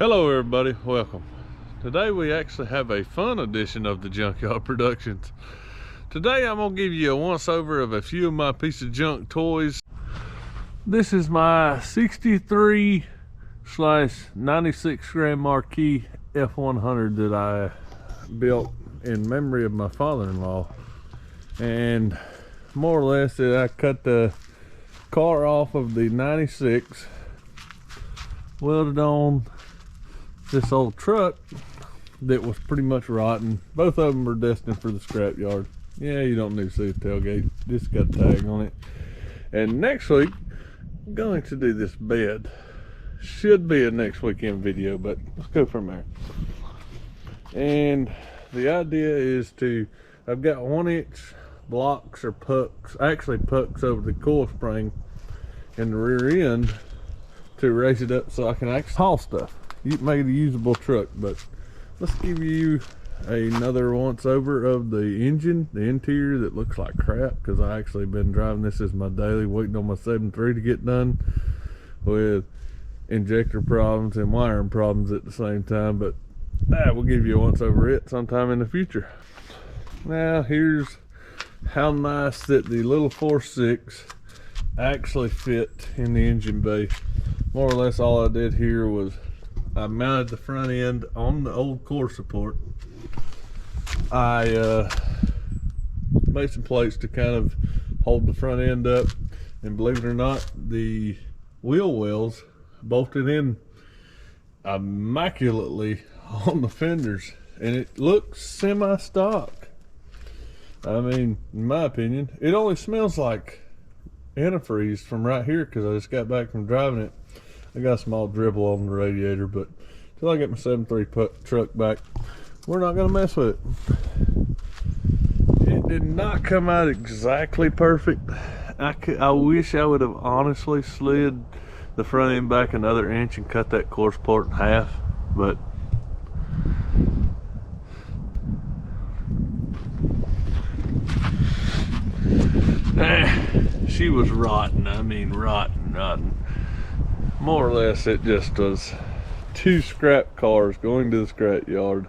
Hello everybody, welcome. Today we actually have a fun edition of the Junkyard Productions. Today I'm going to give you a once over of a few of my piece of junk toys. This is my 63/96 gram marquis f100 that I built in memory of my father-in-law. And more or less I cut the car off of the 96, welded on this old truck that was pretty much rotten. Both of them are destined for the scrap yard. Yeah, you don't need to see the tailgate, just got a tag on it. And next week I'm going to do this bed. Should be a next weekend video, but let's go from there. And the idea is I've got 1-inch blocks or pucks, actually pucks over the coil spring in the rear end to raise it up so I can actually haul stuff. You make it a usable truck. But let's give you another once over of the engine, the interior that looks like crap, because I actually been driving this as my daily, waiting on my 7.3 to get done with injector problems and wiring problems at the same time. But we'll give you a once over it sometime in the future. Now here's how nice that the little 4.6 actually fit in the engine bay. More or less all I did here was I mounted the front end on the old core support. I made some plates to kind of hold the front end up, and believe it or not, the wheel wells bolted in immaculately on the fenders, and it looks semi-stock. I mean, in my opinion, it only smells like antifreeze from right here because I just got back from driving it. I got a small dribble on the radiator, but until I get my 7.3 truck back, we're not gonna mess with it. It did not come out exactly perfect. I wish I would have honestly slid the front end back another inch and cut that core support in half, but she was rotten. I mean rotten. More or less it just was two scrap cars going to the scrap yard.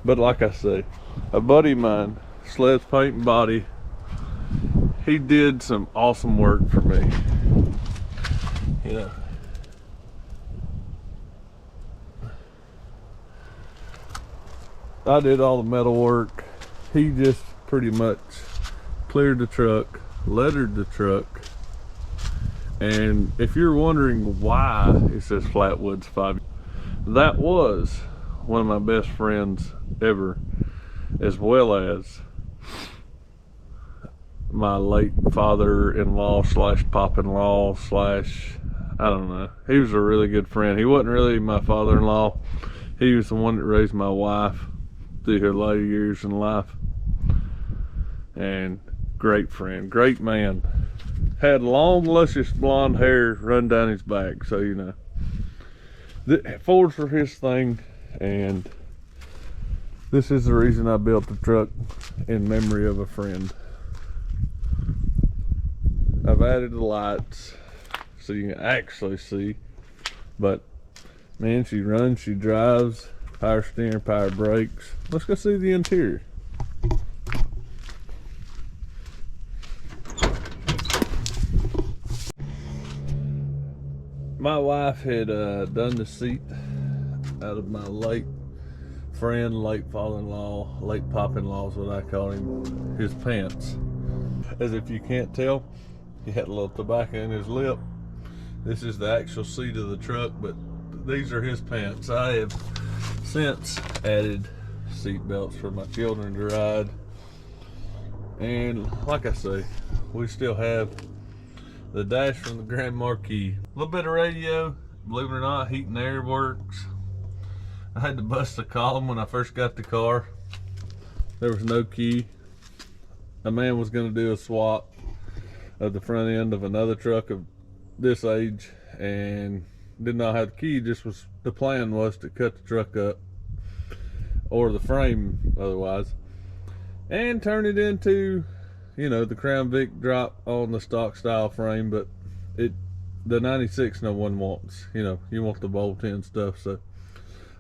But like I say, a buddy of mine, Sleds Paint and Body, he did some awesome work for me. You know, I did all the metal work. He just pretty much cleared the truck, lettered the truck. And if you're wondering why it says Flatwoods 5, that was one of my best friends ever, as well as my late father-in-law slash pop-in-law slash, I don't know. He was a really good friend. He wasn't really my father-in-law. He was the one that raised my wife through her later years in life. And great friend, great man. Had long, luscious blonde hair run down his back, so you know. The Fords were his thing, and this is the reason I built the truck, in memory of a friend. I've added the lights so you can actually see, but man, she runs, she drives, power steering, power brakes. Let's go see the interior. My wife had done the seat out of my late friend, late father-in-law, late pop-in-law is what I call him, his pants. As if you can't tell, he had a little tobacco in his lip. This is the actual seat of the truck, but these are his pants. I have since added seat belts for my children to ride. And like I say, we still have the dash from the Grand Marquis. A little bit of radio, believe it or not, heat and air works. I had to bust a column when I first got the car. There was no key. A man was gonna do a swap of the front end of another truck of this age and did not have the key. The plan was to cut the truck up, or the frame otherwise, and turn it into, you know, the Crown Vic drop on the stock style frame. But the 96 no one wants, you know, you want the bolt-in stuff. So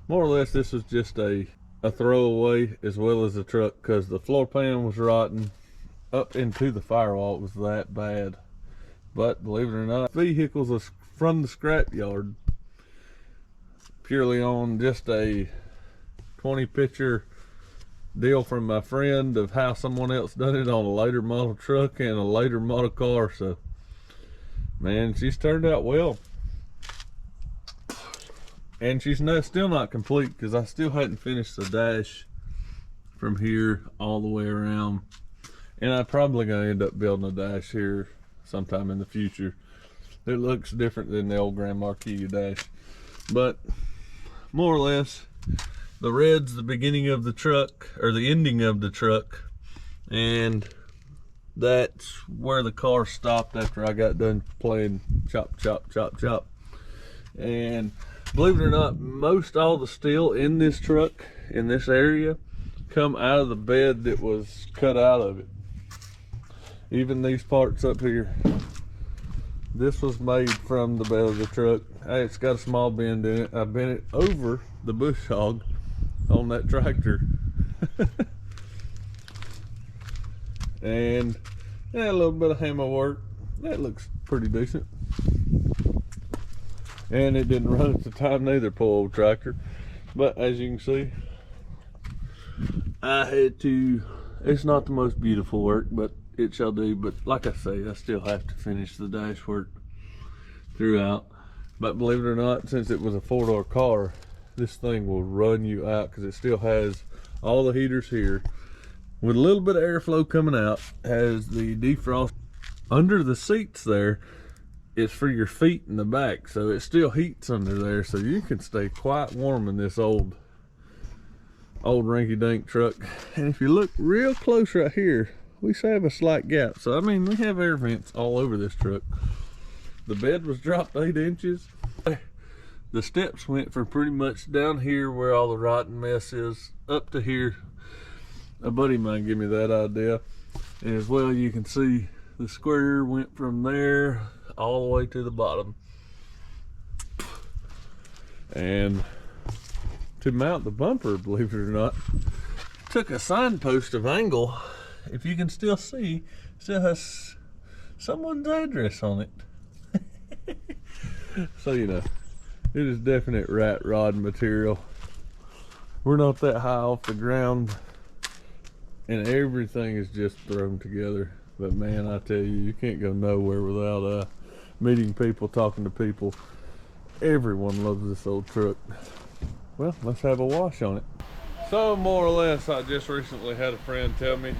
more or less this was just a throwaway as well as the truck, because the floor pan was rotten up into the firewall. It was that bad. But believe it or not, vehicles was from the scrapyard, purely on just a 20 picture deal from my friend of how someone else done it on a later model truck and a later model car. So man, she's turned out well. And she's still not complete, because I still hadn't finished the dash from here all the way around. And I'm probably going to end up building a dash here sometime in the future. It looks different than the old Grand Marquis dash. But more or less, the red's the beginning of the truck, or the ending of the truck. And that's where the car stopped after I got done playing chop, chop, chop, chop. And believe it or not, most all the steel in this truck, in this area, come out of the bed that was cut out of it. Even these parts up here. This was made from the bed of the truck. Hey, it's got a small bend in it. I bent it over the bush hog on that tractor. And yeah, a little bit of hammer work. That looks pretty decent. And it didn't run at the time neither, poor old tractor. But as you can see, I had to, it's not the most beautiful work, but it shall do. But like I say, I still have to finish the dash work throughout. But believe it or not, since it was a 4-door car, this thing will run you out, because it still has all the heaters here with a little bit of airflow coming out. Has the defrost under the seats there. It's for your feet in the back, so it still heats under there, so you can stay quite warm in this old rinky-dink truck. And if you look real close right here, we have a slight gap. So I mean, we have air vents all over this truck. The bed was dropped 8 inches. The steps went from pretty much down here where all the rotten mess is up to here. A buddy of mine gave me that idea. And as well, you can see the square went from there all the way to the bottom. And to mount the bumper, believe it or not, took a signpost of angle. If you can still see, still has someone's address on it. So you know, it is definite rat rod material. We're not that high off the ground, and everything is just thrown together. But man, I tell you, you can't go nowhere without meeting people, talking to people. Everyone loves this old truck. Well, let's have a wash on it. So more or less, I just recently had a friend tell me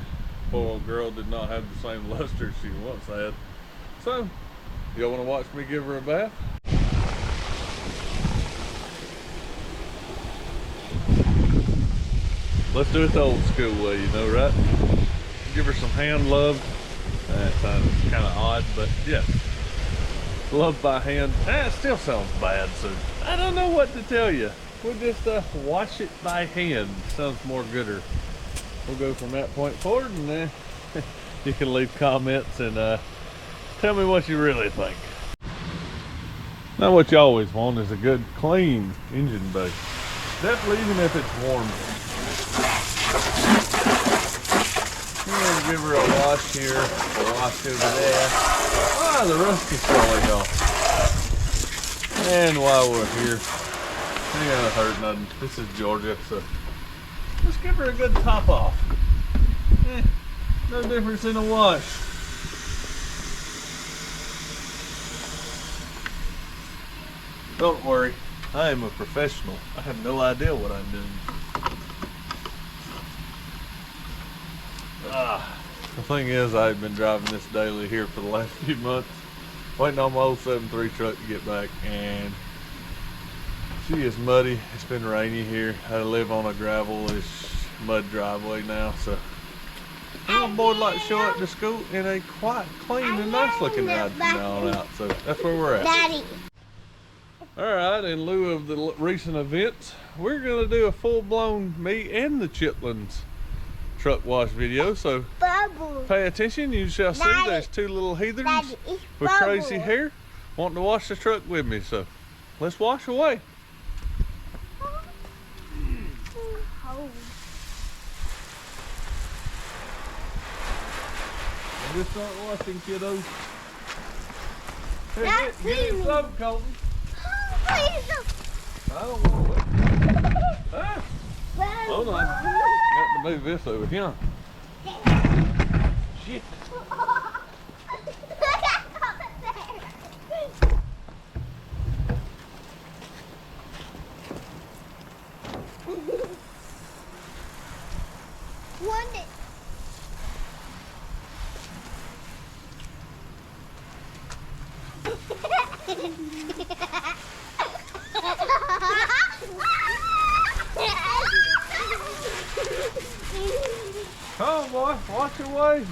poor old girl did not have the same luster she once had. So, y'all want to watch me give her a bath? Let's do it the old school way, you know, right? Give her some hand love. That sounds kind of odd, but yeah. Love by hand. It still sounds bad, so I don't know what to tell you. We'll just wash it by hand. Sounds more gooder. We'll go from that point forward, and then you can leave comments and tell me what you really think. Now, what you always want is a good, clean engine bay. Definitely, even if it's warm. Give her a wash here, a wash over there. Ah, the rust is falling off. And while we're here, ain't gonna hurt nothing. This is Georgia, so let's give her a good top off. No difference in a wash. Don't worry, I am a professional. I have no idea what I'm doing. The thing is, I've been driving this daily here for the last few months, waiting on my old 7.3 truck to get back, and she is muddy. It's been rainy here. I live on a gravelish mud driveway now, so the little boy like to show up to school in a quite clean and nice looking ride from now on out. So that's where we're at. Daddy. All right, in lieu of the recent events, we're gonna do a full-blown me and the chitlins truck wash video, so pay attention. You shall see there's two little heathens with crazy hair wanting to wash the truck with me, so let's wash away. cold. Just start washing, kiddos. Hey, That's get it me. some, Colton. Oh, please don't. I don't want it. Ah, hold on. Got to move this over here. Shit. One day. Come on, boy. Watch your way.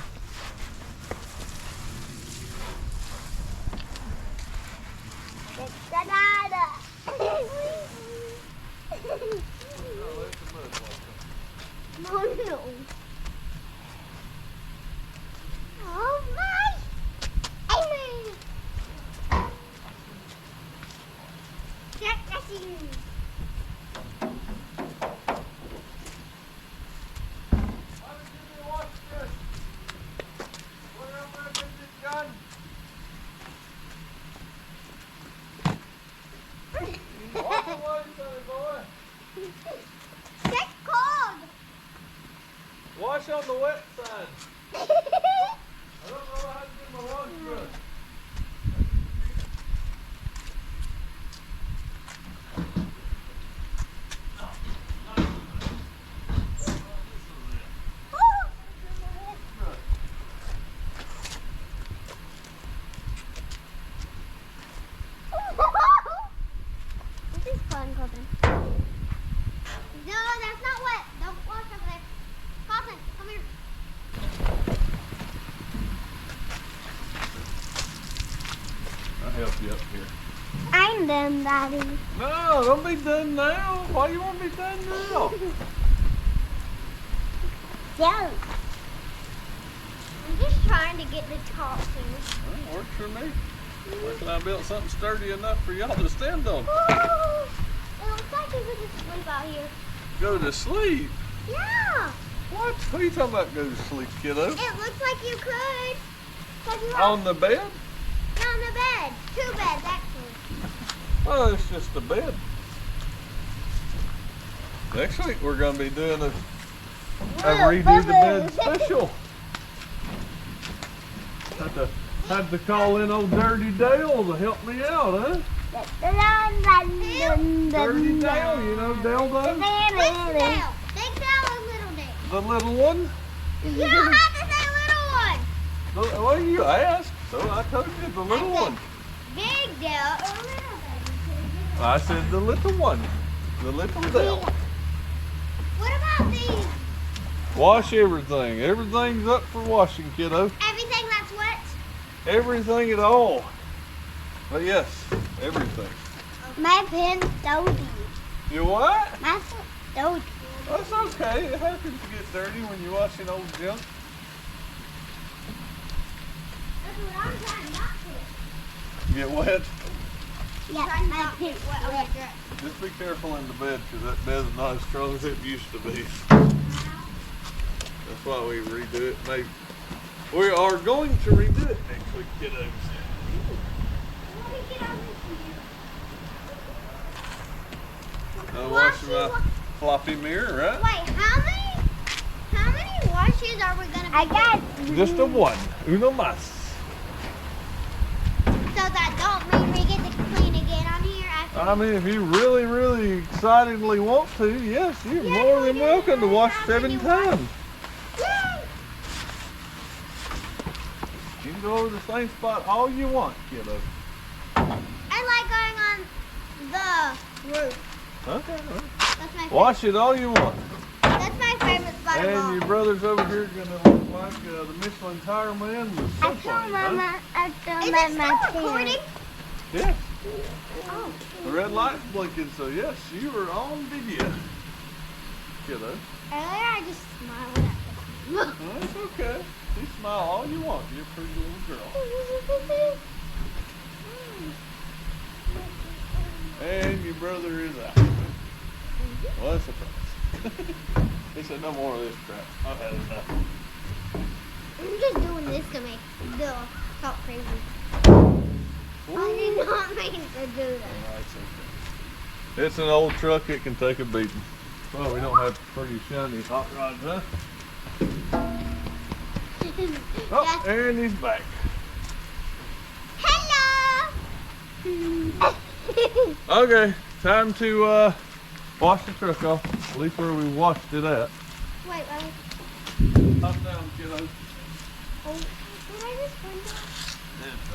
No, no. Oh my! Amen. Jack, that's you. That's cold. Wash on the wet side. I don't know how to do my wash brush. This is fun, Colton. No, that's not wet. Don't wash over there. Colton, come here. I'll help you up here. I'm done, Daddy. No, don't be done now. Why you want to be done now? Don't. I'm just trying to get the top to. Well, works for me. Reckon I built something sturdy enough for y'all to stand on. Oh, it looks like you could just sleep out here. Go to sleep? Yeah. What? Who are you talking about go to sleep, kiddo? It looks like you could. 'Cause you have On the bed? on the bed. 2 beds, actually. Oh, it's just a bed. Next week we're going to be doing a redo the bed special. Had to call in old Dirty Dale to help me out, huh? Dirty Dale, you know Dale does? Which Dale? Big Dale or Little Dale? The little one? You don't have to say little one. Well, you asked, so I told you the little one. Big Dale or Little Dale? I said the little one. The little Dale. What about these? Wash everything. Everything's up for washing, kiddo. Everything that's wet? Everything at all. But yes, everything. My pen's dirty. You what? My pen's dirty. That's okay. It happens to get dirty when you're washing old junk. That's what I'm trying not to. Get wet. Yeah, my pen's wet. Just be careful in the bed because that bed's not as strong as it used to be. That's why we redo it. Maybe we are going to redo it next week, kiddos. Wash my floppy mirror, right? Wait, how many washes are we gonna be doing? Just a one. Uno mas. So that don't mean we get to clean again on here after. I mean, if you really, really excitedly want to, yes, you're more than welcome to wash 7 times. Yay! You can go over the same spot all you want, kiddo. I like going on the roof. Okay. That's my favorite. Wash it all you want. That's my favorite spot of all. And your brother's over here gonna look like the Michelin tire man with I soap told on it, huh? Mama I told my recording. Yes. Oh. The red light's blinking, so yes, you are on video. Kiddo. Earlier I just smiled at them. No, it's okay. You smile all you want. You're a pretty little girl. And your brother is out. Well, that's a surprise. He said no more of this crap. I've had enough. I'm just doing this to make Bill talk crazy. I did not mean to do that. It's an old truck, it can take a beating. Well, we don't have pretty shiny hot rods, huh? Oh, and he's back. Hello! Okay, time to wash the truck off. At least where we washed it at. Wait. Hop down, kiddo. Oh, did I just find that? It's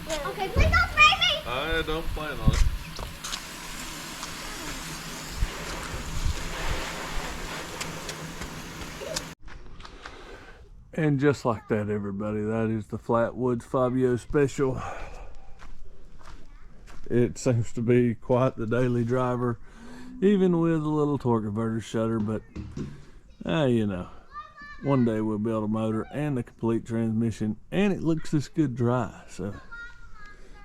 alright. Okay, please don't spray me! I don't plan on it. And just like that, everybody, that is the Flatwoods Fabio Special. It seems to be quite the daily driver, even with a little torque converter shutter, but you know, one day we'll build a motor and a complete transmission, and it looks this good dry. So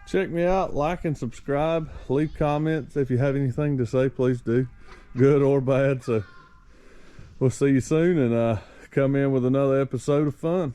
check me out, like and subscribe, leave comments. If you have anything to say, please do, good or bad. So we'll see you soon, and come in with another episode of fun.